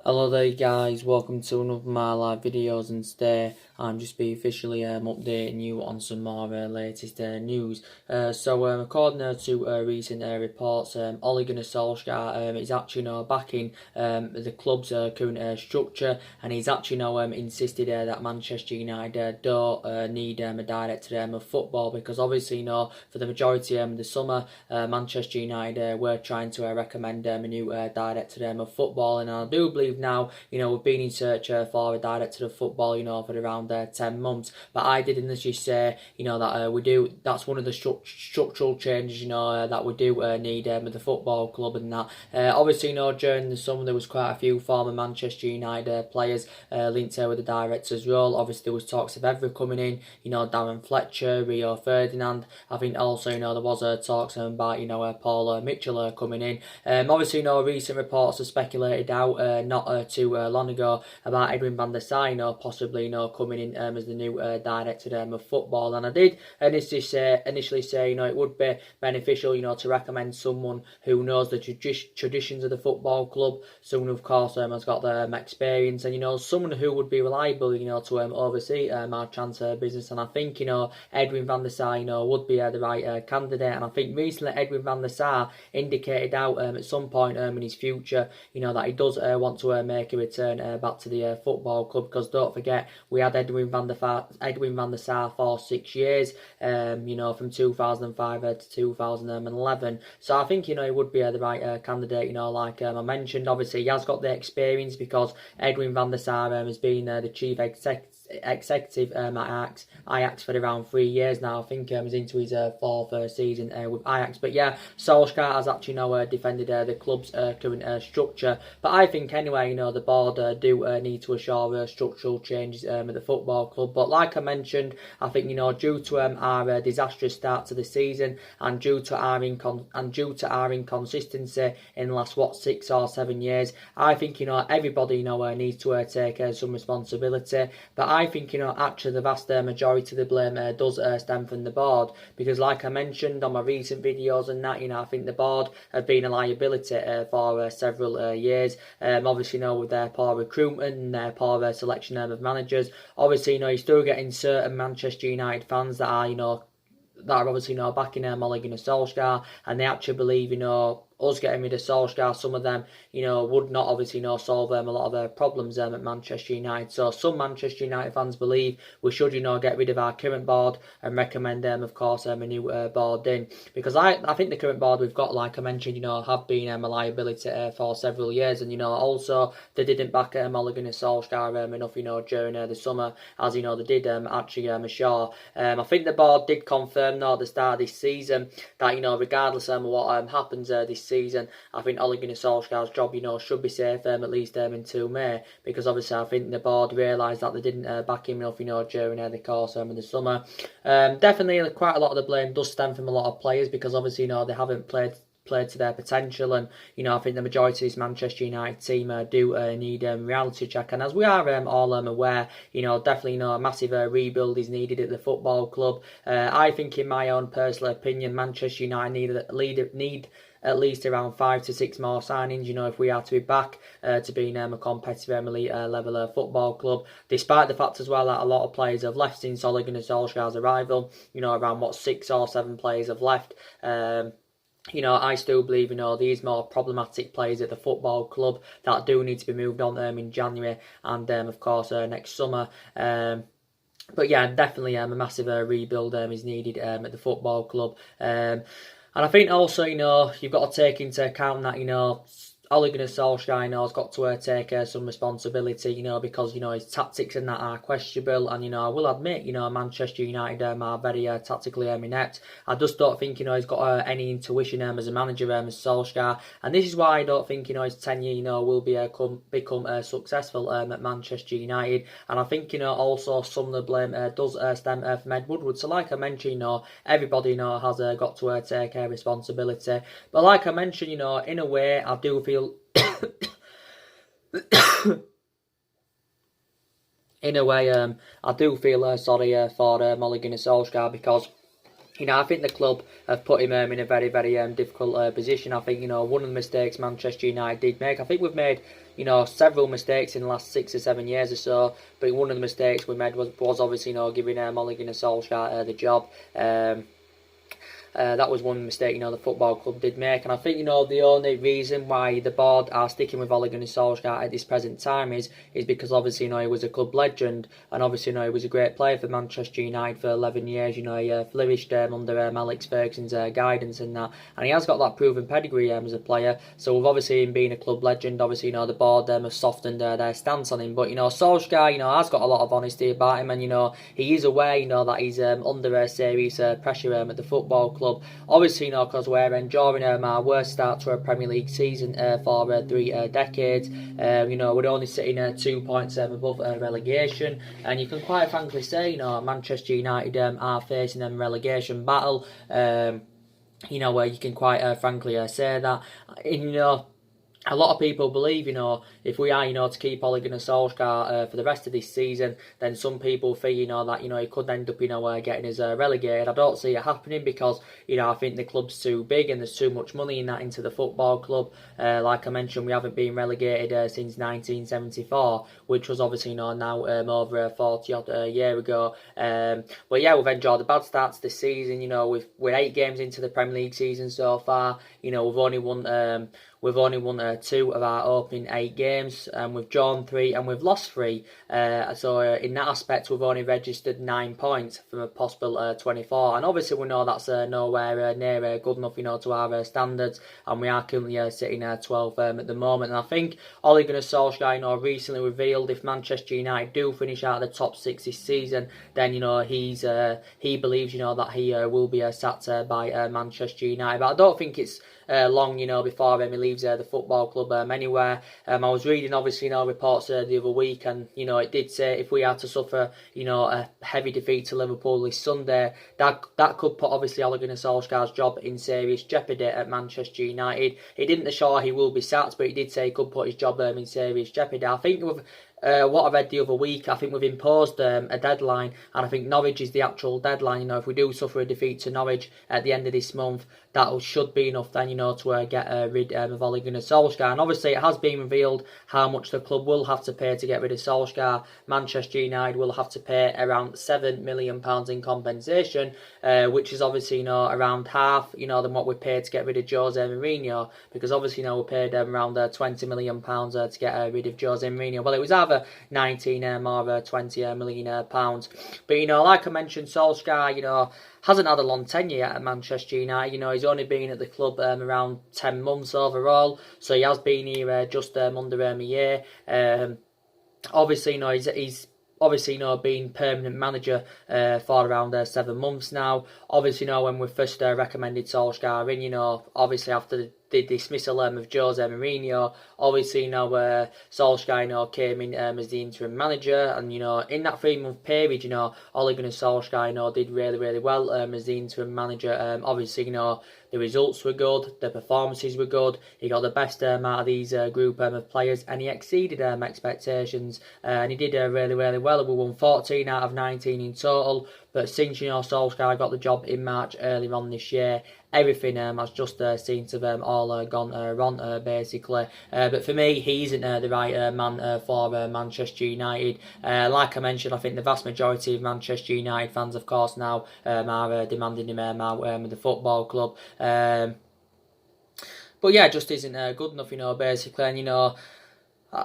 Hello there guys, welcome to another of my live videos, and today I'm just be officially updating you on some more latest news. According to recent reports, Ole Gunnar Solsjaker is actually now backing the club's current structure, and he's actually now insisted that Manchester United don't need a director of football, because obviously for the majority of the summer Manchester United were trying to recommend a new director of football, and I do believe now, we've been in search for a director of football, for around 10 months. But I did initially say, that that's one of the structural changes, that we do need with the football club, and that. Obviously, during the summer there was quite a few former Manchester United players linked with the director's role. Obviously, there was talks of Evra coming in, Darren Fletcher, Rio Ferdinand. I think also, there was talks about, Paul Mitchell coming in. Obviously, recent reports have speculated out, not too long ago, about Edwin van der Sar, possibly, coming in as the new director of football. And I did initially say, it would be beneficial, to recommend someone who knows the traditions of the football club, someone, of course, has got the experience, and, someone who would be reliable, to oversee our transfer business. And I think, Edwin van der Sar, would be the right candidate. And I think recently Edwin van der Sar indicated out at some point in his future, that he does want to make a return back to the football club, because don't forget, we had Edwin van der Sar for 6 years, from 2005 to 2011. So I think, he would be the right candidate, like I mentioned. Obviously, he has got the experience, because Edwin van der Sar has been the chief executive at Ajax for around 3 years now. I think he's into his fourth season with Ajax. But yeah, Solskjaer has actually now defended the club's current structure. But I think anyway, the board do need to assure structural changes at the football club. But like I mentioned, I think, due to our disastrous start to the season, and due to our inconsistency in the last 6 or 7 years, I think, everybody needs to take some responsibility. But I think, actually the vast majority of the blame does stem from the board, because like I mentioned on my recent videos and that, I think the board have been a liability for several years. Obviously, with their poor recruitment and their poor selection of managers. Obviously, you're still getting certain Manchester United fans that are, obviously, backing Ole Gunnar Solskjaer, and they actually believe, us getting rid of Solskjaer, some of them, would not obviously, solve a lot of problems at Manchester United. So some Manchester United fans believe we should, get rid of our current board and recommend of course, a new board in. Because I think the current board we've got, like I mentioned, have been a liability for several years. And, also, they didn't back Ole Gunnar Solskjaer enough, during the summer, as, they did actually assure. I think the board did confirm, at the start of this season that, regardless of what happens this season, I think Ole Gunnar Solskjaer's job, should be safe at least until May, because obviously I think the board realised that they didn't back him enough, during the course of the summer. Definitely, quite a lot of the blame does stem from a lot of players, because obviously, they haven't played to their potential, and I think the majority of this Manchester United team do need reality check. And as we are all aware, definitely a massive rebuild is needed at the football club. I think, in my own personal opinion, Manchester United need at least around 5 to 6 more signings, if we are to be back to being a competitive elite level football club, despite the fact as well that a lot of players have left since Ole Gunnar Solskjaer's arrival. Around 6 or 7 players have left. I still believe, these more problematic players at the football club that do need to be moved on in January and, of course, next summer. But yeah, definitely a massive rebuild is needed at the football club. And I think also, you've got to take into account that, Ole Gunnar Solskjaer, has got to take some responsibility, because, his tactics and that are questionable. And, I will admit, Manchester United are very tactically inept. I just don't think, he's got any intuition as a manager as Solskjaer. And this is why I don't think, his tenure, will become successful at Manchester United. And I think, also some of the blame does stem from Ed Woodward. So like I mentioned, everybody, has got to take responsibility. But like I mentioned, in a way, I do feel in a way, I do feel sorry for Ole Gunnar Solskjaer, because I think the club have put him in a very, very difficult position. I think, one of the mistakes Manchester United did make, I think we've made several mistakes in the last 6 or 7 years or so. But one of the mistakes we made was obviously, giving Ole Gunnar Solskjaer the job. That was one mistake, the football club did make. And I think, the only reason why the board are sticking with Ole Gunnar Solskjaer at this present time is because obviously, he was a club legend, and obviously, he was a great player for Manchester United for 11 years. He flourished under Alex Ferguson's guidance and that. And he has got that proven pedigree as a player. So with obviously him being a club legend, obviously, the board have softened their stance on him. But, Solskjaer, has got a lot of honesty about him, and, he is aware, that he's under serious pressure at the football club. Obviously, because we're enjoying our worst start to a Premier League season for 3 decades. We're only sitting 2 points above relegation, and you can quite frankly say, Manchester United are facing a relegation battle. Where you can quite frankly say that, a lot of people believe, if we are, to keep Ole Gunnar Solskjaer for the rest of this season, then some people feel, that, he could end up, getting us relegated. I don't see it happening because, I think the club's too big and there's too much money in that into the football club. Like I mentioned, we haven't been relegated since 1974, which was obviously, now over 40-odd year ago. But yeah, we've enjoyed the bad starts this season. We're 8 games into the Premier League season so far. We've only won... We've only won 2 of our opening 8 games, and we've drawn 3 and we've lost 3. So in that aspect, we've only registered 9 points from a possible 24. And obviously, we know that's nowhere near good enough, to our standards. And we are currently sitting 12 at the moment. And I think Ole Gunnar Solskjaer, recently revealed if Manchester United do finish out of the top 6 this season, then he believes that he will be sacked by Manchester United. But I don't think it's long, before he leaves the football club anywhere. I was reading, obviously, reports the other week, and, it did say if we had to suffer, a heavy defeat to Liverpool this Sunday, that could put, obviously, Ole Gunnar Solskjaer's job in serious jeopardy at Manchester United. He didn't assure he will be sacked, but he did say he could put his job in serious jeopardy. I think with what I read the other week, I think we've imposed a deadline, and I think Norwich is the actual deadline. If we do suffer a defeat to Norwich at the end of this month, that should be enough then, to get rid of Ole Gunnar Solskjaer. And obviously it has been revealed how much the club will have to pay to get rid of Solskjaer. Manchester United will have to pay around £7 million in compensation, which is obviously, around half, than what we paid to get rid of Jose Mourinho, because obviously, we paid around £20 million to get rid of Jose Mourinho. Well, it was either 19 or 20 million pounds. But, like I mentioned, Solskjaer, hasn't had a long tenure at Manchester United. He's only been at the club around 10 months overall, so he has been here just under a year. Obviously, he's obviously, been permanent manager for around 7 months now. Obviously, when we first recommended Solskjaer in, obviously after the dismissal of Jose Mourinho, obviously, Solskjaer, came in as the interim manager, and, in that 3-month period, Ole Gunnar Solskjaer, did really, really well as the interim manager. Obviously, the results were good, the performances were good, he got the best out of these group of players, and he exceeded expectations, and he did really, really well. We won 14 out of 19 in total, but since, Solskjaer got the job in March earlier on this year, everything has just seemed to have all gone wrong, basically. But for me, he isn't the right man for Manchester United. Like I mentioned, I think the vast majority of Manchester United fans, of course, now are demanding him out of the football club. But yeah, just isn't good enough, basically. And,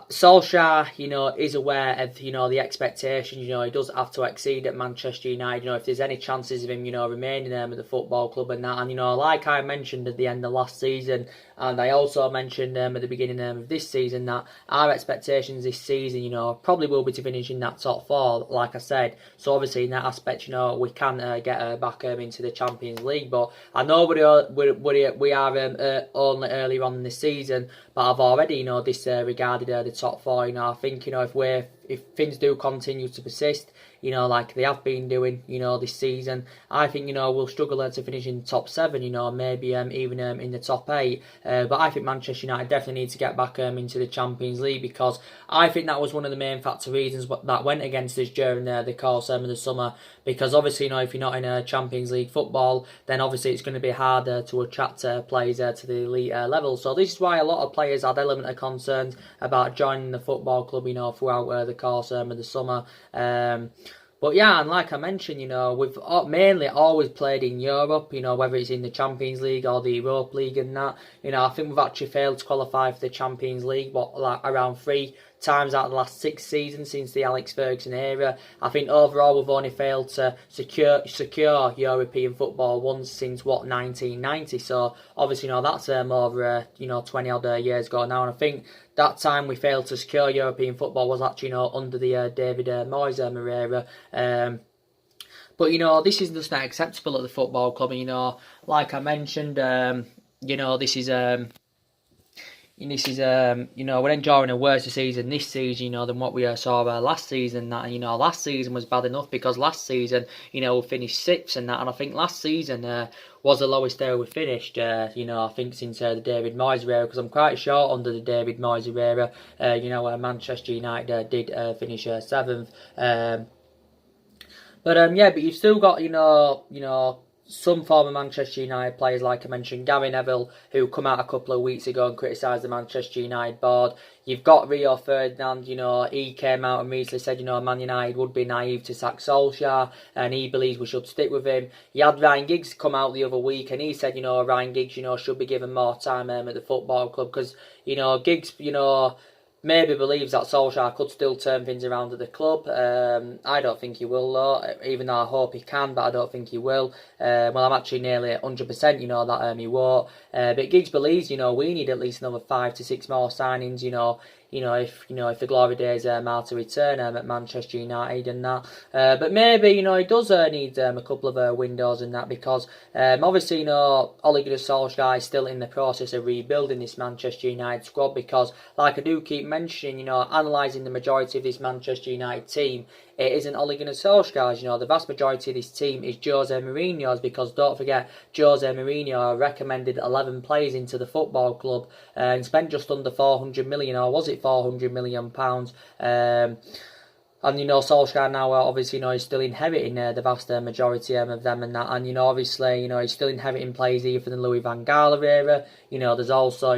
Solskjaer, is aware of, the expectations. He does have to exceed at Manchester United. If there's any chances of him, remaining at the football club and that. And, like I mentioned at the end of last season, and I also mentioned at the beginning of this season, that our expectations this season, probably will be to finish in that top 4, like I said. So obviously in that aspect, we can get back into the Champions League. But I know we are only early on in the season, but I've already, disregarded the top 4. I think, if things do continue to persist, like they have been doing, this season, I think, we'll struggle to finish in the top 7, maybe even in the top 8. But I think Manchester United definitely need to get back into the Champions League, because I think that was one of the main factor reasons that went against us during the course of the summer. Because obviously, if you're not in a Champions League football, then obviously it's going to be harder to attract players to the elite level. So this is why a lot of players had element of concerns about joining the football club, throughout the course of the summer. But yeah, and like I mentioned, we've mainly always played in Europe, whether it's in the Champions League or the Europa League and that. I think we've actually failed to qualify for the Champions League, around 3 times out of the last 6 seasons since the Alex Ferguson era. I think overall we've only failed to secure European football once since 1990. So obviously that's over 20 odd years ago now, and I think that time we failed to secure European football was actually under the David Moyes era. But this is just not acceptable at the football club. Like I mentioned, this is we're enjoying a worse season this season, than what we saw last season. That last season was bad enough because last season, we finished 6th and that, and I think last season was the lowest era we finished. I think since the David Moyes era, because I'm quite sure under the David Moyes era, Manchester United did finish 7th. But you've still got some former Manchester United players, like I mentioned, Gary Neville, who come out a couple of weeks ago and criticised the Manchester United board. You've got Rio Ferdinand, he came out and recently said, Man United would be naive to sack Solsjaker, and he believes we should stick with him. You had Ryan Giggs come out the other week, and he said, Ryan Giggs, should be given more time at the football club, because, Giggs, maybe believes that Solskjaer could still turn things around at the club. I don't think he will, though, even though I hope he can, but I don't think he will. I'm actually nearly 100%, that he won't. But Giggs believes, we need at least another 5 to 6 more signings, if the glory days are to return at Manchester United and that. But maybe, he does need a couple of windows and that, because obviously, Ole Gunnar Solskjaer is still in the process of rebuilding this Manchester United squad, because, like I do keep mentioning, analysing the majority of this Manchester United team, it isn't Ole Gunnar Solskjaer's. The vast majority of this team is Jose Mourinho's, because don't forget, Jose Mourinho recommended 11 players into the football club and spent just under 400 million, or was it 400 million pounds? And Solskjaer now obviously is still inheriting the vast majority of them and that, and obviously he's still inheriting players either from the Louis van Gaal era. There's also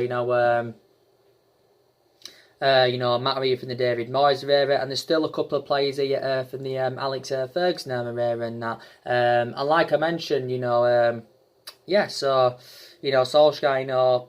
Mattery from the David Moyes era, and there's still a couple of players here from the Alex Ferguson era and that. And like I mentioned, so Solskjaer,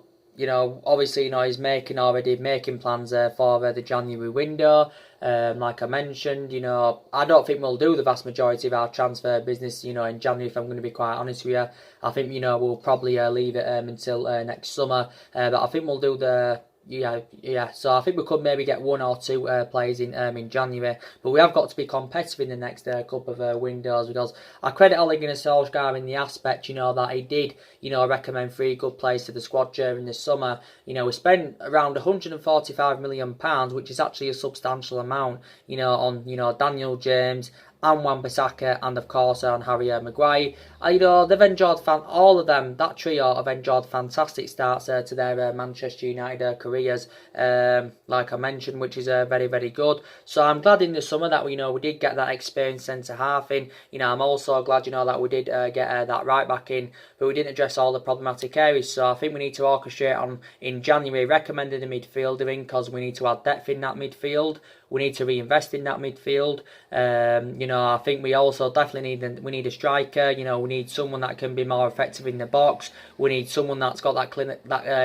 obviously, he's making plans for the January window. Like I mentioned, I don't think we'll do the vast majority of our transfer business, in January, if I'm going to be quite honest with you. I think, we'll probably leave it until next summer. But I think we'll do the... Yeah. So I think we could maybe get 1 or 2 players in January, but we have got to be competitive in the next couple of windows, because I credit Ole Gunnar Solskjaer in the aspect, that he did, recommend 3 good players to the squad during the summer. We spent around £145 million, which is actually a substantial amount, on Daniel James and Wan-Bissaka, and of course on Harry Maguire. They've enjoyed all of them. That trio have enjoyed fantastic starts to their Manchester United careers, like I mentioned, which is very, very good. So I'm glad in the summer that we did get that experienced centre half in. I'm also glad that we did get that right back in, but we didn't address all the problematic areas. So I think we need to orchestrate on in January recommending a midfielder in, because we need to add depth in that midfield. We need to reinvest in that midfield. I think we also definitely need a striker. We need someone that can be more effective in the box. We need someone that's got that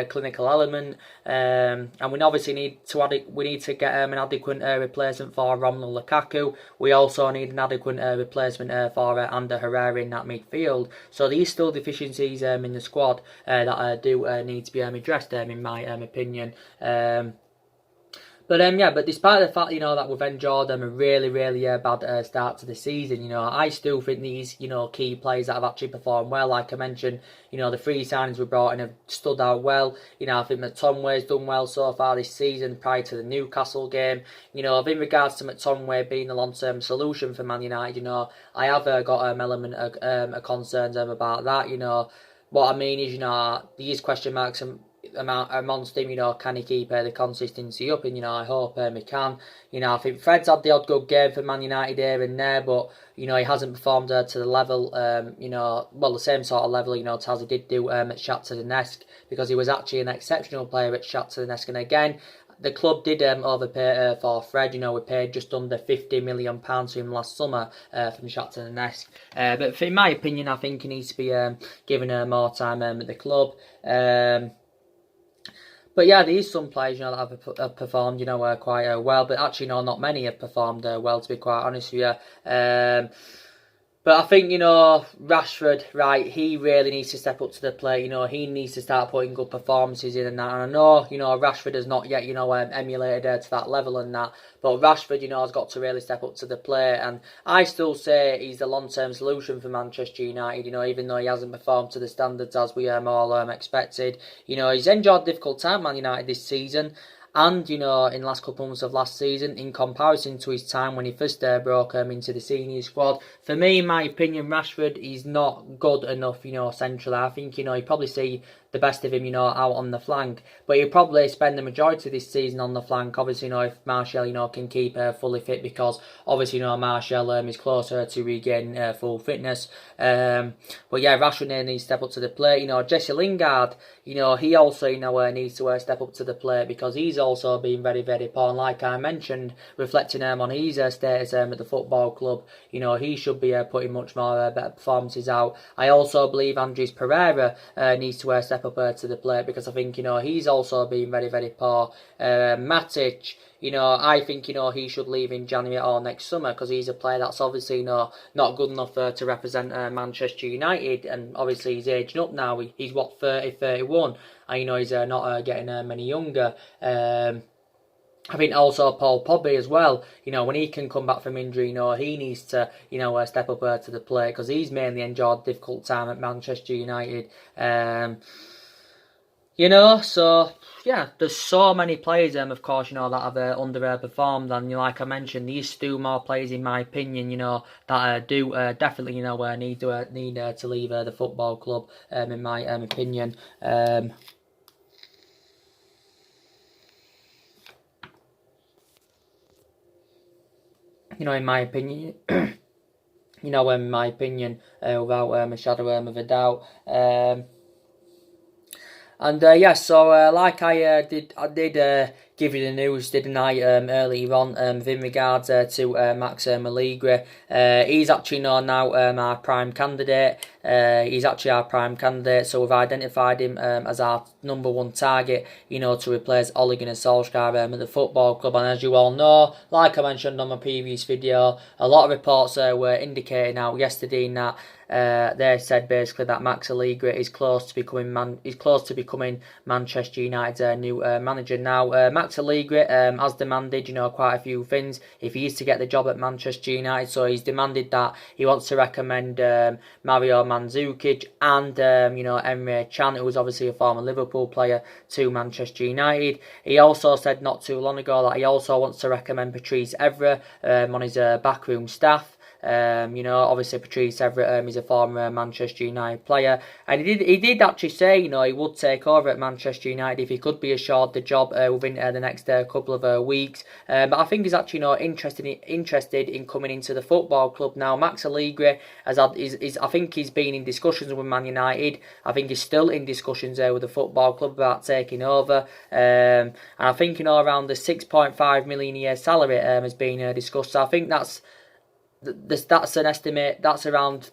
clinical element. And we obviously need to get an adequate replacement for Romelu Lukaku. We also need an adequate replacement for Ander Herrera in that midfield. So these still deficiencies in the squad that do need to be addressed, in my opinion. But despite the fact, that we've enjoyed a really, really bad start to the season, I still think these, key players that have actually performed well, like I mentioned, the three signings we brought in have stood out well. I think McTominay's done well so far this season prior to the Newcastle game. In regards to McTominay being the long-term solution for Man United, I have got an element of concerns about that. What I mean is, these question marks amongst him, can he keep the consistency up? And, I hope he can. I think Fred's had the odd good game for Man United here and there, but, he hasn't performed to the level, the same sort of level, as he did do at Shakhtar Donetsk, because he was actually an exceptional player at Shakhtar Donetsk. And again, the club did overpay for Fred. We paid just under £50 million to him last summer from Shakhtar Donetsk. But in my opinion, I think he needs to be given more time at the club. But yeah, there is some players, that have performed, quite well. But actually, not many have performed well, to be quite honest with you. But I think, Rashford, right, he really needs to step up to the plate. He needs to start putting good performances in and that. And I know, Rashford has not yet, emulated to that level and that. But Rashford, has got to really step up to the plate. And I still say he's the long-term solution for Manchester United, even though he hasn't performed to the standards as we all expected. He's enjoyed a difficult time, Man United, this season. And, in the last couple of months of last season, in comparison to his time when he first broke into the senior squad, for me, in my opinion, Rashford is not good enough, centrally. I think, you probably see the best of him, out on the flank. But he'll probably spend the majority of this season on the flank. Obviously, if Martial, can keep fully fit, because obviously, Martial is closer to regaining full fitness. But yeah, Rashford needs to step up to the plate. Jesse Lingard, he also, needs to step up to the plate, because he's also been very, very poor. And like I mentioned, reflecting on his status at the football club, he should be putting much more better performances out. I also believe Andres Pereira needs to step up to the plate, because I think, he's also been very, very poor. Matic, I think, he should leave in January or next summer, because he's a player that's obviously, not good enough to represent Manchester United. And obviously he's aging up now. He's 30, 31. And, he's not getting many younger. I think also Paul Pogba as well, when he can come back from injury, he needs to, step up to the plate, because he's mainly enjoyed a difficult time at Manchester United. So, yeah, there's so many players, of course, that have underperformed. And, like I mentioned, these two more players, in my opinion, that do definitely, need to leave the football club, in my opinion. In my opinion, without a shadow of a doubt. Like I did give you the news, didn't I, earlier on, in regards to Max Allegri. He's actually now our prime candidate. He's actually our prime candidate, so we've identified him as our number one target, to replace Ole Gunnar Solsjaker at the football club. And as you all know, like I mentioned on my previous video, a lot of reports were indicating out yesterday that they said basically that Max Allegri is close to becoming Manchester United's new manager. Now, Max Allegri has demanded, quite a few things if he is to get the job at Manchester United. So he's demanded that he wants to recommend Mario Mandzukic and Emre Can, who was obviously a former Liverpool player, to Manchester United. He also said not too long ago that he also wants to recommend Patrice Evra on his backroom staff. Obviously Patrice Evra is a former Manchester United player, and he did actually say, he would take over at Manchester United if he could be assured the job within the next couple of weeks. But I think he's actually interested in coming into the football club now. Max Allegri I think he's been in discussions with Man United. I think he's still in discussions with the football club about taking over. And I think around the 6.5 million a year salary has been discussed. So I think that's an estimate. That's around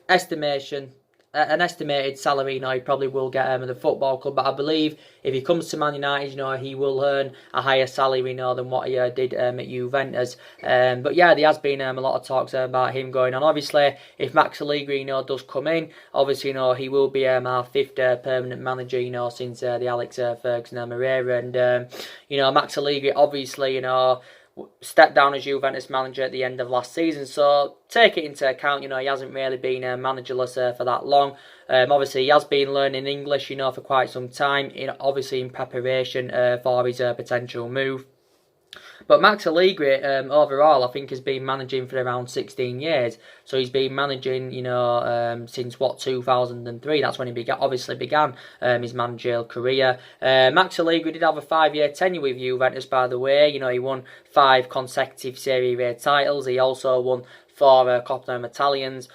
estimation an estimated salary, he probably will get at the football club. But I believe if he comes to Man United, he will earn a higher salary, than what he did at Juventus. But yeah, there has been a lot of talks about him going on. Obviously, if Max Allegri, does come in, obviously, he will be our fifth permanent manager, since the Alex Ferguson era. And Max Allegri, obviously, stepped down as Juventus manager at the end of last season, so take it into account, he hasn't really been managerless for that long. Obviously he has been learning English, for quite some time, obviously in preparation for his potential move. But Max Allegri, overall, I think has been managing for around 16 years. So he's been managing, since 2003. That's when he began his managerial career. Max Allegri did have a 5-year tenure with Juventus, by the way. he won 5 consecutive Serie A titles. He also won 4 Coppa Italians.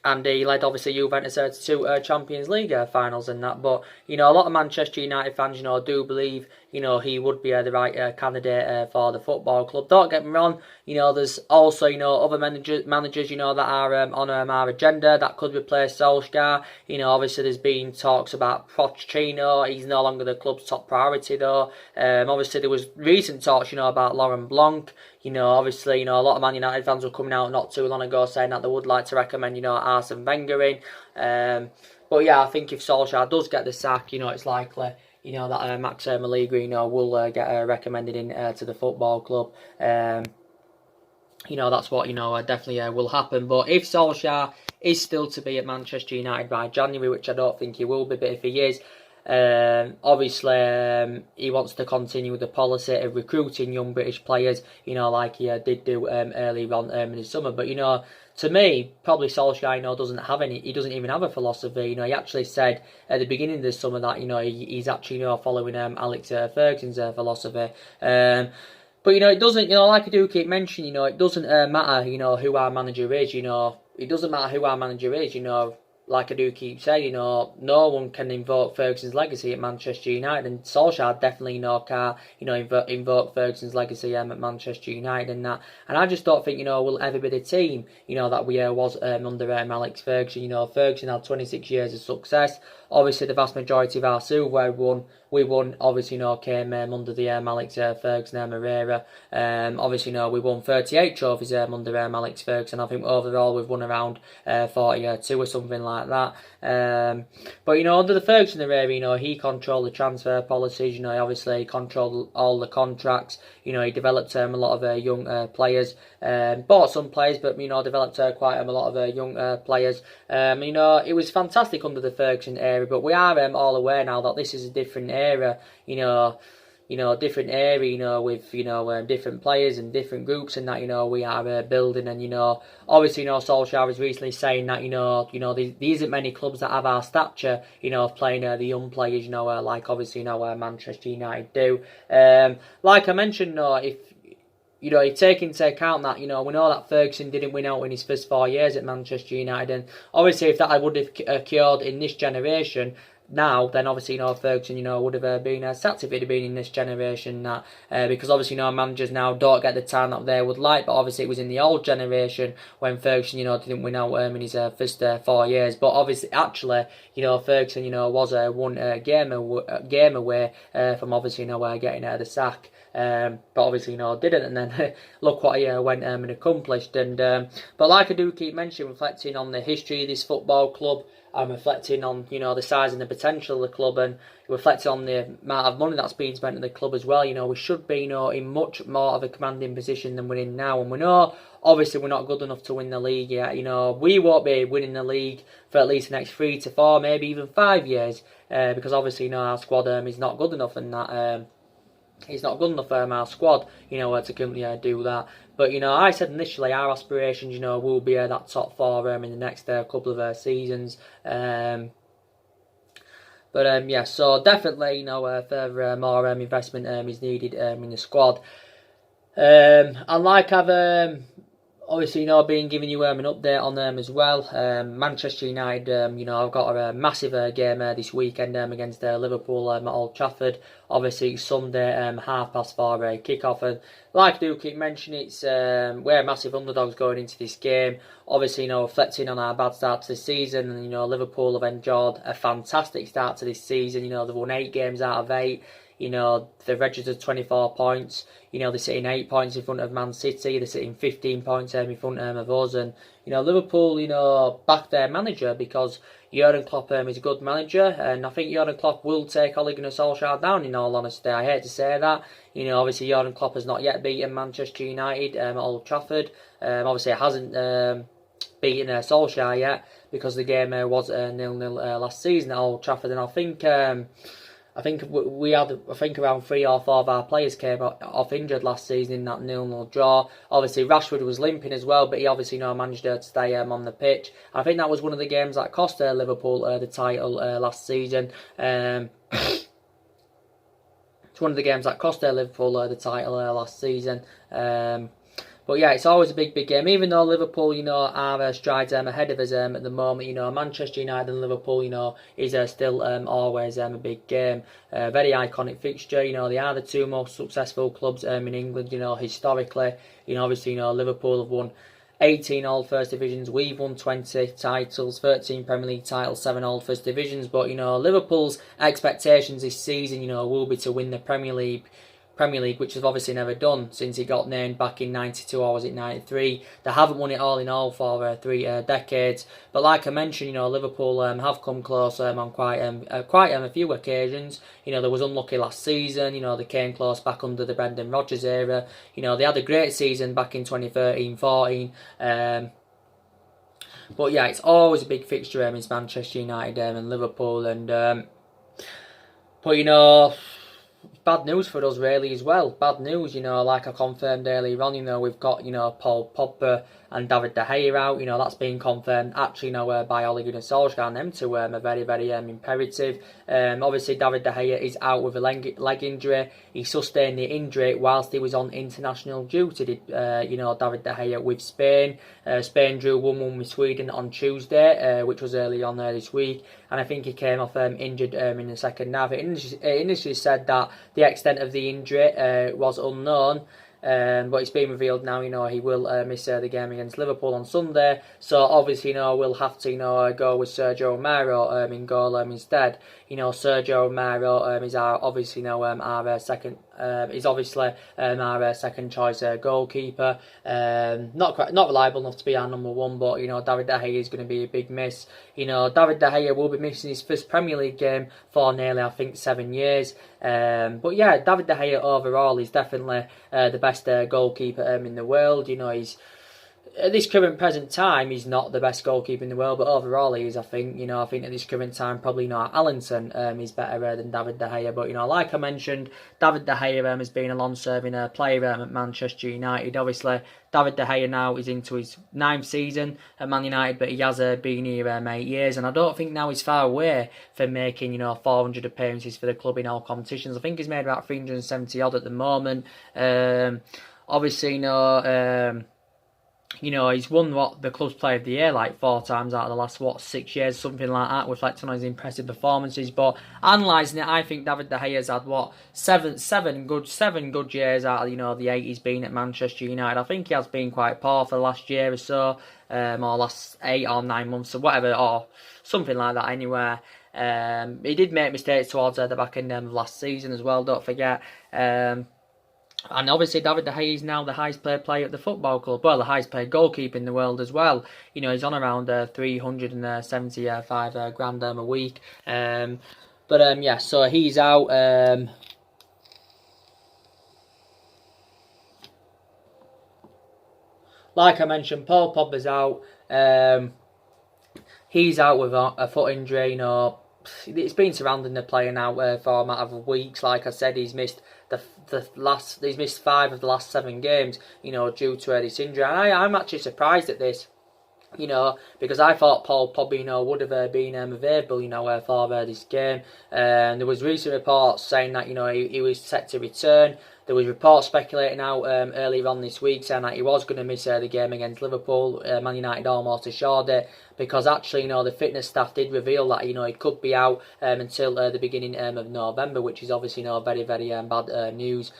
And he led, obviously, Juventus to 2 Champions League finals and that. But, a lot of Manchester United fans, do believe, he would be the right candidate for the football club. Don't get me wrong, there's also, other managers, that are on our agenda that could replace Solsjaker. Obviously, there's been talks about Pochettino. He's no longer the club's top priority, though. Obviously, there was recent talks, about Laurent Blanc. Obviously, a lot of Man United fans were coming out not too long ago saying that they would like to recommend, Arsene Wenger in. But yeah, I think if Solskjaer does get the sack, it's likely, that Max Allegri, will get recommended in to the football club. That's what, definitely will happen. But if Solskjaer is still to be at Manchester United by January, which I don't think he will be, but if he is, obviously, he wants to continue the policy of recruiting young British players, like he did do early on in the summer. But, to me, probably Solskjaer, he doesn't even have a philosophy. He actually said at the beginning of the summer that, he's actually, following Alex Ferguson's philosophy. But, it doesn't, like I do keep mentioning, it doesn't matter, who our manager is, it doesn't matter who our manager is, like I do keep saying, no one can invoke Ferguson's legacy at Manchester United, and Solskjaer definitely can't, invoke Ferguson's legacy at Manchester United and that. And I just don't think, we'll ever be the team, that we was under Alex Ferguson. Ferguson had 26 years of success. Obviously, the vast majority of our silverware we won, obviously, came under the Alex Ferguson era. Obviously, we won 38 trophies under Alex Ferguson. I think overall we've won around 42 or something like that. But, under the Ferguson era, he controlled the transfer policies. He obviously controlled all the contracts. He developed a lot of young players. Bought some players, but, developed quite a lot of young players. It was fantastic under the Ferguson era, but we are all aware now that this is a different era, different area, with, different players and different groups and that, we are building. And, obviously, Solskjaer is recently saying that, there isn't many clubs that have our stature, of playing the young players, like obviously, Manchester United do. Like I mentioned, if you take into account that, we know that Ferguson didn't win out in his first 4 years at Manchester United, and obviously if that would have occurred in this generation now, then obviously, Ferguson, would have been sacked if it had been in this generation, that because obviously, managers now don't get the time that they would like, but obviously it was in the old generation when Ferguson, didn't win out in his first 4 years. But obviously, actually, Ferguson, was one game away from obviously, getting the sack. But obviously, didn't, and then look what he went and accomplished. And but like I do keep mentioning, reflecting on the history of this football club, I'm reflecting on, the size and the potential of the club, and reflecting on the amount of money that's being spent at the club as well. We should be, in much more of a commanding position than we're in now. And we know, obviously, we're not good enough to win the league yet. We won't be winning the league for at least the next 3 to 4, maybe even 5 years, because obviously, our squad is not good enough, and that it's not good enough for our squad, to currently do that. But, I said initially our aspirations, will be that top 4 in the next couple of seasons. But yeah, so definitely, further more investment is needed in the squad. And like I've Obviously, being giving you an update on them as well. Manchester United, I've got a massive game this weekend against Liverpool at Old Trafford. Obviously, Sunday, 4:30 kick-off. And like I do keep mentioning, we're massive underdogs going into this game. Obviously, reflecting on our bad start to the season, and Liverpool have enjoyed a fantastic start to this season. They've won 8 games out of 8. They've registered 24 points. They're sitting 8 points in front of Man City. They're sitting 15 points in front of us. And, Liverpool, back their manager because Jurgen Klopp is a good manager. And I think Jurgen Klopp will take Ole Gunnar Solsjaker down, in all honesty. I hate to say that. Obviously, Jurgen Klopp has not yet beaten Manchester United at Old Trafford. Obviously, it hasn't beaten Solskjaer yet because the game was 0-0 last season at Old Trafford. And I think we had, around 3 or 4 of our players came off injured last season in that 0-0 draw. Obviously, Rashford was limping as well, but he obviously managed to stay on the pitch. I think that was one of the games that cost Liverpool the title last season. It's one of the games that cost Liverpool the title last season. But yeah, it's always a big game. Even though Liverpool, are strides ahead of us at the moment, Manchester United and Liverpool, is still always a big game. Very iconic fixture. They are the 2 most successful clubs in England, historically. Obviously, Liverpool have won 18 Old First Divisions. We've won 20 titles, 13 Premier League titles, 7 Old First Divisions. But, Liverpool's expectations this season, will be to win the Premier League, which they've obviously never done since he got named back in 92 or was it 93. They haven't won it all in all for 3 decades. But like I mentioned, Liverpool have come close on quite a few occasions. They was unlucky last season. They came close back under the Brendan Rodgers era. They had a great season back in 2013-14. But yeah, it's always a big fixture. It's Manchester United and Liverpool, and but bad news for us really as well. Bad news, like I confirmed earlier on, we've got, Paul Pogba and David De Gea out. That's been confirmed actually by Ole Gunnar Solskjaer, and them two are very, very imperative. Obviously, David De Gea is out with a leg injury. He sustained the injury whilst he was on international duty, David De Gea with Spain. Spain drew 1-1 with Sweden on Tuesday, which was early on this week. And I think he came off injured in the second half. It initially said that the extent of the injury was unknown. But it's been revealed now, he will miss the game against Liverpool on Sunday. So obviously, we'll have to, go with Sergio Romero in goal instead. Sergio Romero is our second. He's obviously our second choice goalkeeper. Not reliable enough to be our number 1, but David De Gea is going to be a big miss. David De Gea will be missing his first Premier League game for nearly 7 years. But yeah, David De Gea overall is definitely the best goalkeeper in the world. He's at this current present time, he's not the best goalkeeper in the world, but overall he is, I think. I think at this current time, probably Allinson is better than David De Gea. But, like I mentioned, David De Gea has been a long-serving player at Manchester United. Obviously, David De Gea now is into his 9th season at Man United, but he has been here 8 years. And I don't think now he's far away from making, 400 appearances for the club in all competitions. I think he's made about 370-odd at the moment. Obviously, he's won the club's player of the year 4 times out of the last 6 years, something like that, reflecting on his impressive performances. But analysing it, I think David De Gea's had seven good years out of the 8 he's been at Manchester United. I think he has been quite poor for the last year or so, or last 8 or 9 months or whatever, or something like that anyway. He did make mistakes towards the back end of last season as well, don't forget. And obviously David De Gea is now the highest paid player at the football club. Well, the highest paid goalkeeper in the world as well. He's on around 375 grand a week. Yeah, so he's out. Like I mentioned, Paul Pogba's out. He's out with a foot injury. It's been surrounding the player now for a matter of weeks. Like I said, he's missed he's missed 5 of the last 7 games, due to this injury. And I'm actually surprised at this, because I thought Paul Pogba, would have been available, for this game. There was recent reports saying that, he was set to return. There was reports speculating out earlier on this week saying that he was going to miss the game against Liverpool. Man United almost assured it, because actually, the fitness staff did reveal that, he could be out until the beginning of November, which is obviously, very, very bad news.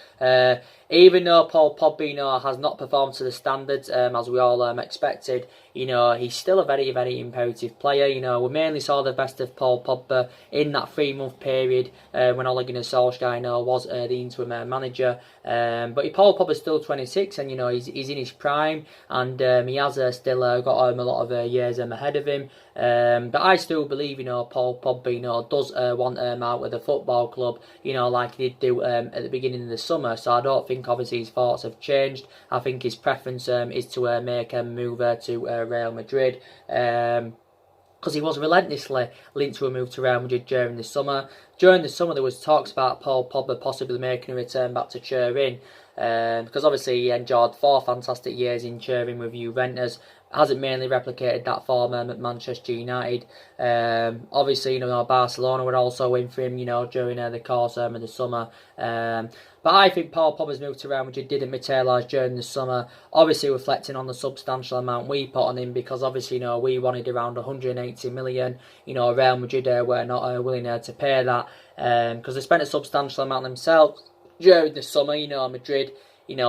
Even though Paul Pogba, has not performed to the standards as we all expected, he's still a very, very imperative player. We mainly saw the best of Paul Pogba in that 3-month period when Ole Gunnar Solsjaker, was the interim manager. But Paul Pogba's still 26, and he's in his prime, and he has still got a lot of years ahead of him. But I still believe, Paul Pogba, does want out of the football club, like he did do at the beginning of the summer. So I don't think obviously his thoughts have changed. I think his preference is to make a move to Real Madrid. Because he was relentlessly linked to a move to Real Madrid during the summer. During the summer, there was talks about Paul Pogba possibly making a return back to Turin, because obviously he enjoyed 4 fantastic years in Turin with Juventus. Hasn't mainly replicated that form at Manchester United. Obviously, Barcelona would also win for him, during the course of the summer. But I think Paul Pogba's move to Real Madrid didn't materialise during the summer, obviously reflecting on the substantial amount we put on him, because obviously, we wanted around 180 million. Real Madrid were not willing to pay that, because they spent a substantial amount themselves during the summer. Madrid,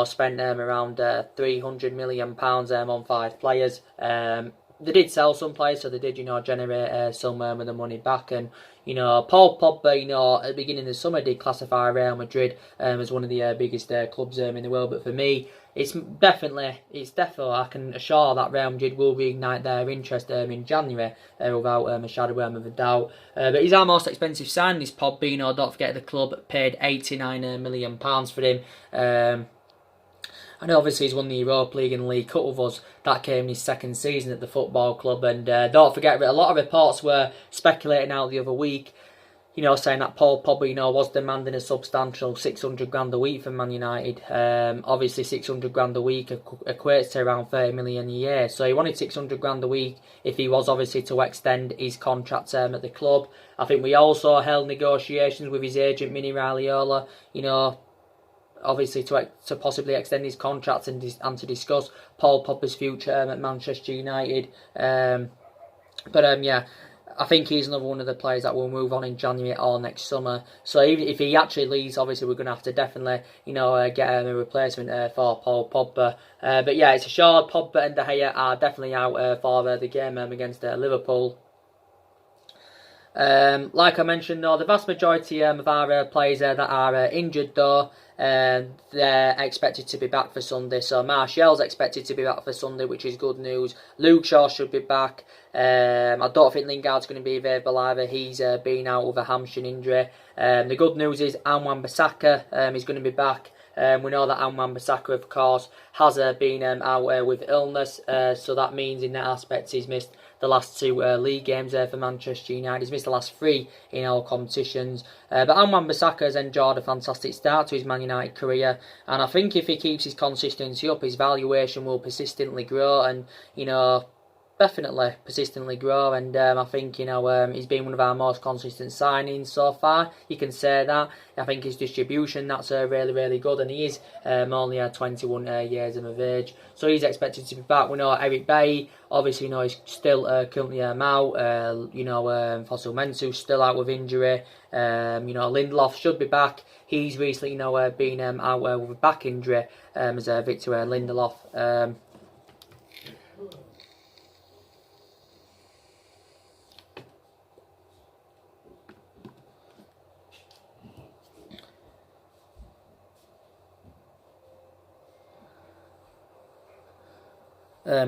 spent around £300 million on 5 players. They did sell some players, so they did, generate some of the money back. And, Paul Pogba, at the beginning of the summer did classify Real Madrid as one of the biggest clubs in the world. But for me, it's definitely, I can assure that Real Madrid will reignite their interest in January without a shadow of a doubt. But he's our most expensive signing, this Pogba. Don't forget the club paid £89 million for him. And obviously he's won the Europa League and League Cup with us. That came in his 2nd season at the football club. And don't forget, a lot of reports were speculating out the other week, saying that Paul Pogba, was demanding a substantial 600 grand a week from Man United. Obviously 600 grand a week equates to around 30 million a year. So he wanted 600 grand a week if he was obviously to extend his contract at the club. I think we also held negotiations with his agent, Mini Raiola, obviously to possibly extend his contract and to discuss Paul Pogba's future at Manchester United. Yeah, I think he's another one of the players that will move on in January or next summer. So even if he actually leaves, obviously we're going to have to definitely, get a replacement for Paul Pogba. But yeah, it's assured Pogba and De Gea are definitely out for the game against Liverpool. Like I mentioned, though, the vast majority of our players that are injured, though, they're expected to be back for Sunday. So Martial's expected to be back for Sunday, which is good news. Luke Shaw should be back. I don't think Lingard's going to be available either. He's been out with a hamstring injury. The good news is Wan-Bissaka is going to be back. We know that Wan-Bissaka, of course, has been out with illness. So that means in that aspect he's missed the last 2 league games for Manchester United. He's missed the last 3 in all competitions. But Wan-Bissaka has enjoyed a fantastic start to his Man United career. And I think if he keeps his consistency up, his valuation will persistently grow. And, definitely persistently grow, and I think he's been one of our most consistent signings so far. You can say that. I think his distribution, that's really, really good, and he is only 21 years of age, so he's expected to be back. We know Eric Bailly, obviously, he's still currently out. Fossil Mensu's still out with injury. Lindelof should be back. He's recently, been out with a back injury as Victor Lindelof.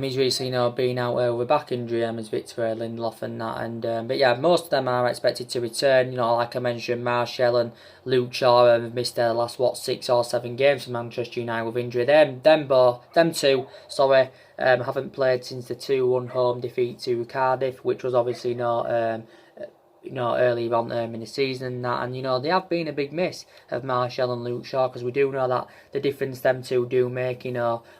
He's recently, been out with a back injury as Victor Lindelof and that. And but yeah, most of them are expected to return. Like I mentioned, Martial and Luke Shaw have missed their last 6 or 7 games for Manchester United with injury. Them two, haven't played since the 2-1 home defeat to Cardiff, which was obviously not early on in the season and that. And, they have been a big miss of Martial and Luke Shaw, because we do know that the difference them two do make,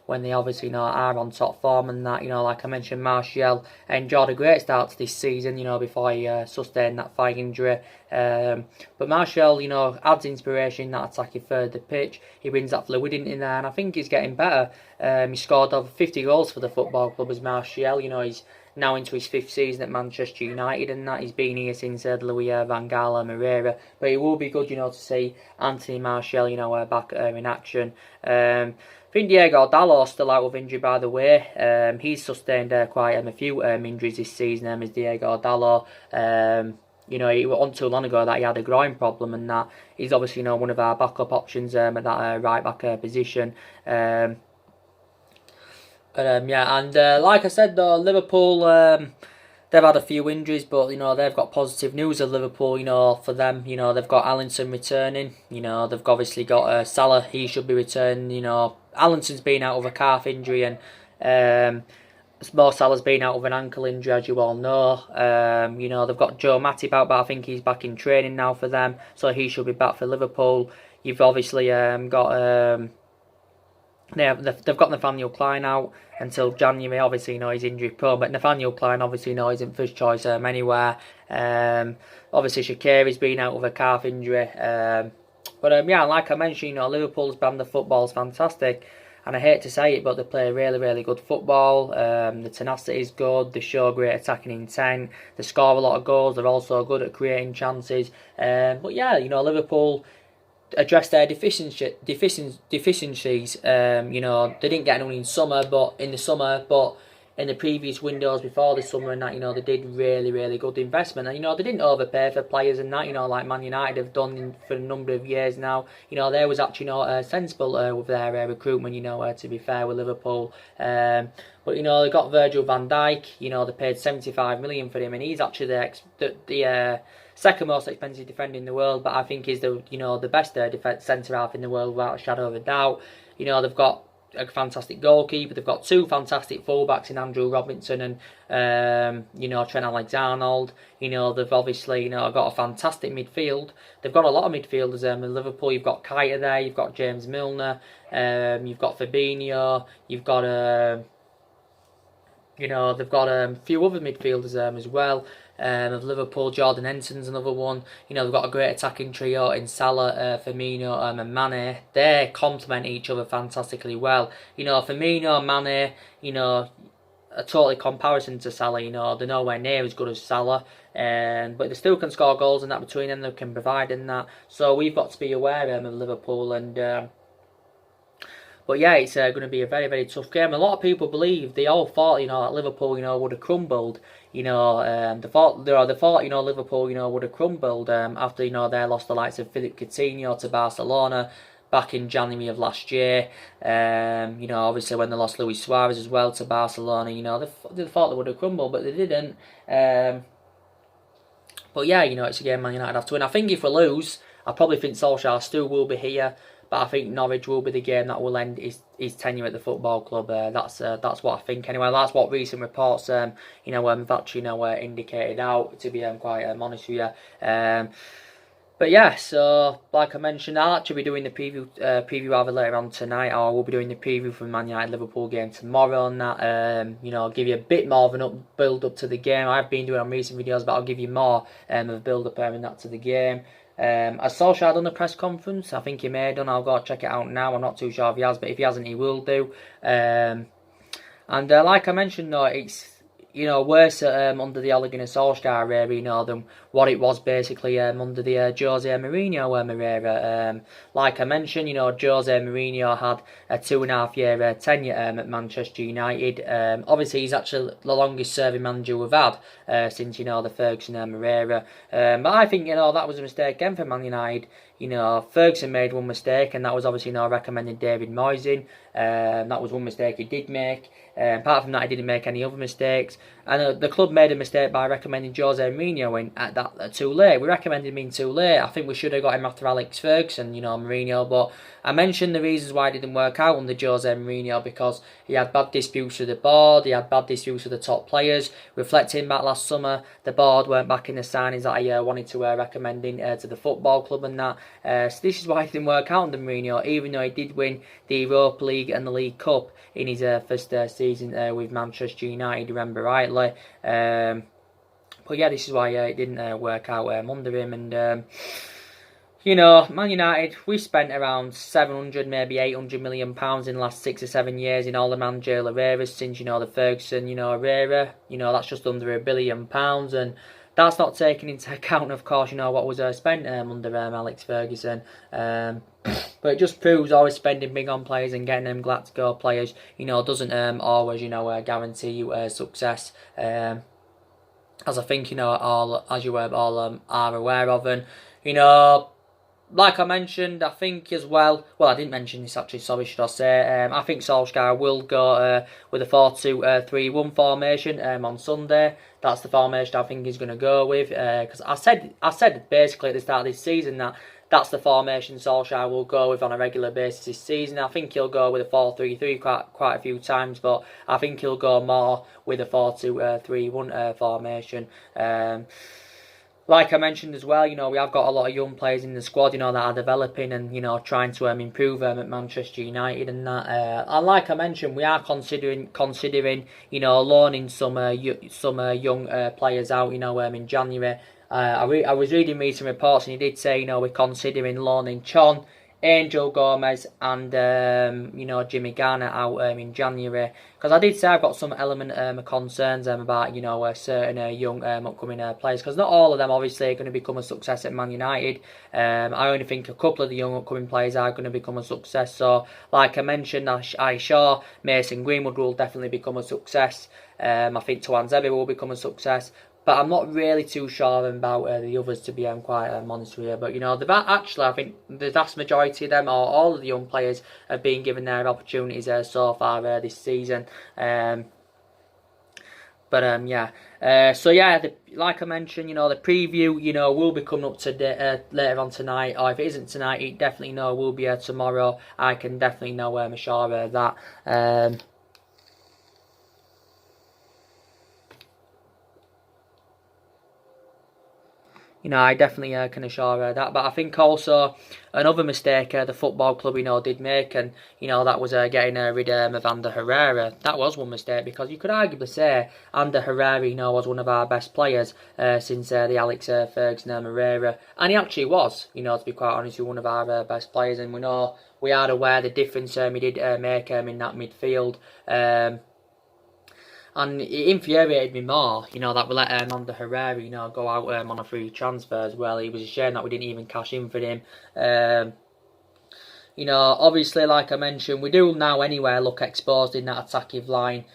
when they obviously, are on top form and that. Like I mentioned, Martial enjoyed a great start to this season, before he sustained that thigh injury. But Martial, adds inspiration in that attacking third of the pitch. He brings that fluidity in there, and I think he's getting better. He scored over 50 goals for the football club as Martial. He's now into his 5th season at Manchester United, and that he's been here since Louis Van Gaal and Moreira. But it will be good, to see Anthony Martial, back in action. I think Diego Dalot's still out with injury, by the way. He's sustained quite a few injuries this season, as Diego Dalot. It wasn't too long ago that he had a groin problem, and that he's obviously one of our backup options at that right back position. Like I said though, Liverpool, they've had a few injuries, but they've got positive news of Liverpool. For them, they've got Alisson returning. They've obviously got Salah. He should be returning. Alisson's been out of a calf injury, and Mo Salah's been out of an ankle injury, as you all know. They've got Joe Matip out, but I think he's back in training now for them, so he should be back for Liverpool. You've obviously got they've got Nathaniel Klein out until January. Obviously, he's injury prone, but Nathaniel Klein obviously isn't first choice anywhere. Obviously, Shaqiri's been out with a calf injury. But like I mentioned, Liverpool's brand of football is fantastic, and I hate to say it, but they play really, really good football. The tenacity is good. They show great attacking intent. They score a lot of goals. They're also good at creating chances. Liverpool address their deficiencies. They didn't get anyone in the summer, but in the previous windows before this summer and that, they did really, really good investment. And, they didn't overpay for players and that, like Man United have done for a number of years now. They was actually sensible with their recruitment, to be fair, with Liverpool. But, they got Virgil van Dijk. They paid 75 million for him, and he's actually the second most expensive defender in the world, but I think he's the best centre half in the world without a shadow of a doubt. They've got a fantastic goalkeeper. They've got two fantastic fullbacks in Andrew Robinson and Trent Alexander-Arnold. They've obviously got a fantastic midfield. They've got a lot of midfielders in Liverpool. You've got Keita there. You've got James Milner. You've got Fabinho. You've got they've got a few other midfielders as well. Of Liverpool, Jordan Henson's another one. They've got a great attacking trio in Salah, Firmino, and Mane. They complement each other fantastically well. Firmino and Mane, a totally comparison to Salah. They're nowhere near as good as Salah, but they still can score goals and that between them. They can provide in that. So we've got to be aware of Liverpool and. But yeah, it's going to be a very, very tough game. A lot of people believe, they all thought, that Liverpool, would have crumbled. They thought, Liverpool, would have crumbled after, they lost the likes of Philippe Coutinho to Barcelona back in January of last year. Obviously when they lost Luis Suarez as well to Barcelona, they thought they would have crumbled, but they didn't. But yeah, it's a game Man United have to win. I think if we lose, I probably think Solskjaer still will be here. But I think Norwich will be the game that will end his tenure at the football club. That's what I think anyway. That's what recent reports have actually indicated out. To be quite honest with you. But yeah, so like I mentioned, I'll actually be doing the preview either later on tonight, or we'll be doing the preview for the Man United Liverpool game tomorrow. And that I'll give you a bit more of an build up to the game. I've been doing on recent videos, but I'll give you more of a build up in that to the game. Has Solskjaer done a press conference? I think he may have done. I'll go check it out now. I'm not too sure if he has, but if he hasn't, he will do. Like I mentioned, though, it's worse under the Ole Gunnar Solskjaer era, than what it was basically under the Jose Mourinho era. Like I mentioned, Jose Mourinho had a 2.5 year tenure at Manchester United. Obviously, he's actually the longest serving manager we've had since the Ferguson era. But I think that was a mistake again for Man United. Ferguson made one mistake, and that was obviously recommending David Moyes in. That was one mistake he did make. Apart from that, he didn't make any other mistakes. And the club made a mistake by recommending Jose Mourinho in at that too late. We recommended him in too late. I think we should have got him after Alex Ferguson, Mourinho. But I mentioned the reasons why it didn't work out under Jose Mourinho, because he had bad disputes with the board, he had bad disputes with the top players. Reflecting back last summer, the board weren't backing the signings that I wanted to recommend in to the football club and that. So this is why it didn't work out under Mourinho, even though he did win the Europa League and the League Cup in his first season with Manchester United, remember rightly. But yeah, this is why it didn't work out under him. And Man United, we spent around 700, maybe 800 million pounds in the last 6 or 7 years in all the managerial eras since, the Ferguson, era. That's just under £1 billion. And that's not taking into account, of course, what was spent under Alex Ferguson. But it just proves always spending big on players and getting them glad to go players, doesn't always, guarantee you success. As I think, all are aware of. And, like I mentioned, I think as well I didn't mention this actually, sorry, should I say, I think Solsjaker will go with a 4-2-3-1 formation on Sunday. That's the formation I think he's going to go with, because I said basically at the start of this season that that's the formation Solskjaer will go with on a regular basis this season. I think he'll go with a 4-3-3 quite a few times, but I think he'll go more with a 4-2-3-1 formation. Like I mentioned as well, we have got a lot of young players in the squad, that are developing and, trying to improve at Manchester United and that. And like I mentioned, we are considering, loaning some young players out, in January. I was reading recent reports and he did say, we're considering loaning Chon, Angel Gomez and, Jimmy Garner out in January. Because I did say I've got some element of concerns about, certain young upcoming players. Because not all of them, obviously, are going to become a success at Man United. I only think a couple of the young upcoming players are going to become a success. So, like I mentioned, I sure Mason Greenwood will definitely become a success. I think Tuanzebe will become a success. But I'm not really too sure about the others, to be quite honest with you. But, I think the vast majority of them, or all of the young players, have been given their opportunities so far this season. Yeah. Like I mentioned, the preview, will be coming up today, later on tonight. Or if it isn't tonight, it definitely will be tomorrow. I can definitely I'm sure of that. I definitely can assure that. But I think also another mistake the football club, did make, and, that was getting rid of Ander Herrera. That was one mistake, because you could arguably say Ander Herrera, was one of our best players since the Alex Ferguson era. And he actually was, to be quite honest, one of our best players. And we are aware the difference he did make in that midfield. And it infuriated me more, that we let Ander Herrera, go out on a free transfer as well. It was a shame that we didn't even cash in for him. Obviously, like I mentioned, we do now anyway look exposed in that attacking line,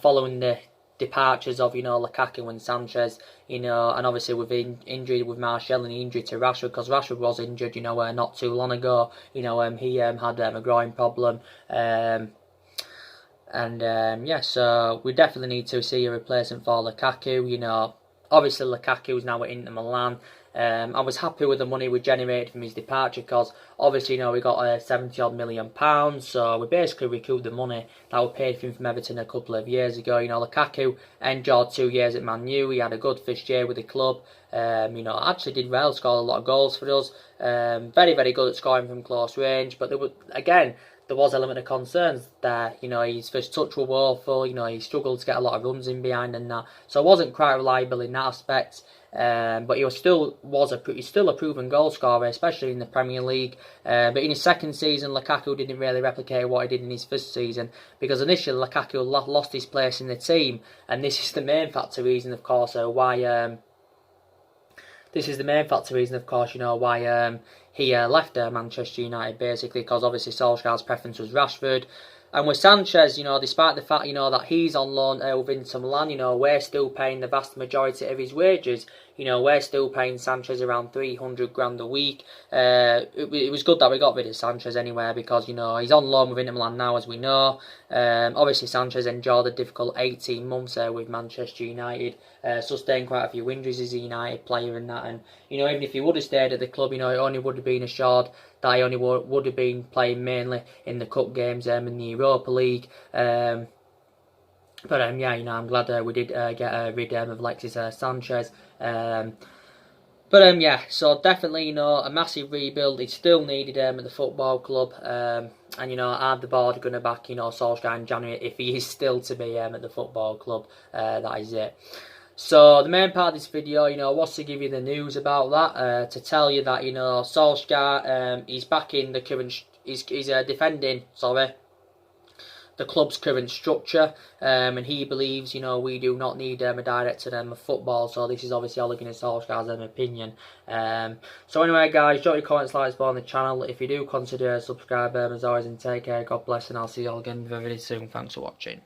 following the departures of, Lukaku and Sanchez, and obviously with injury with Martial and the injury to Rashford, because Rashford was injured, not too long ago. He had a groin problem. So we definitely need to see a replacement for Lukaku. Obviously Lukaku's now at Inter Milan. I was happy with the money we generated from his departure, because obviously, we got £70-odd million, so we basically recouped the money that we paid for him from Everton a couple of years ago. Lukaku enjoyed 2 years at Man U. He had a good first year with the club. Actually did well, scored a lot of goals for us. Very, very good at scoring from close range, but there was an element of concerns there. His first touch were woeful. He struggled to get a lot of runs in behind and that. So it wasn't quite reliable in that aspect. But he's still a proven goal scorer, especially in the Premier League. But in his second season, Lukaku didn't really replicate what he did in his first season, because initially Lukaku lost his place in the team, and this is the main reason, of course, why. He left Manchester United, basically, because obviously Solskjaer's preference was Rashford. And with Sanchez, despite the fact, that he's on loan with Inter Milan, we're still paying the vast majority of his wages. We're still paying Sanchez around 300 grand a week. It was good that we got rid of Sanchez anyway, because, he's on loan with Inter Milan now, as we know. Obviously, Sanchez endured a difficult 18 months with Manchester United. Sustained quite a few injuries as a United player and that. And, even if he would have stayed at the club, it only would have been assured that he only would have been playing mainly in the cup games in the Europa League. I'm glad we did get rid of Alexis Sanchez. So definitely, a massive rebuild is still needed at the football club. Are the board going to back, Solskjaer in January if he is still to be at the football club? That is it. So the main part of this video, was to give you the news about that, to tell you that, Solskjaer, he's back in the current, he's defending, the club's current structure, and he believes, we do not need a director of football, so this is obviously all against Solskjaer's opinion. So anyway, guys, drop your comments, like, support on the channel. If you do, consider subscribing as always, and take care, God bless, and I'll see you all again very soon. Thanks for watching.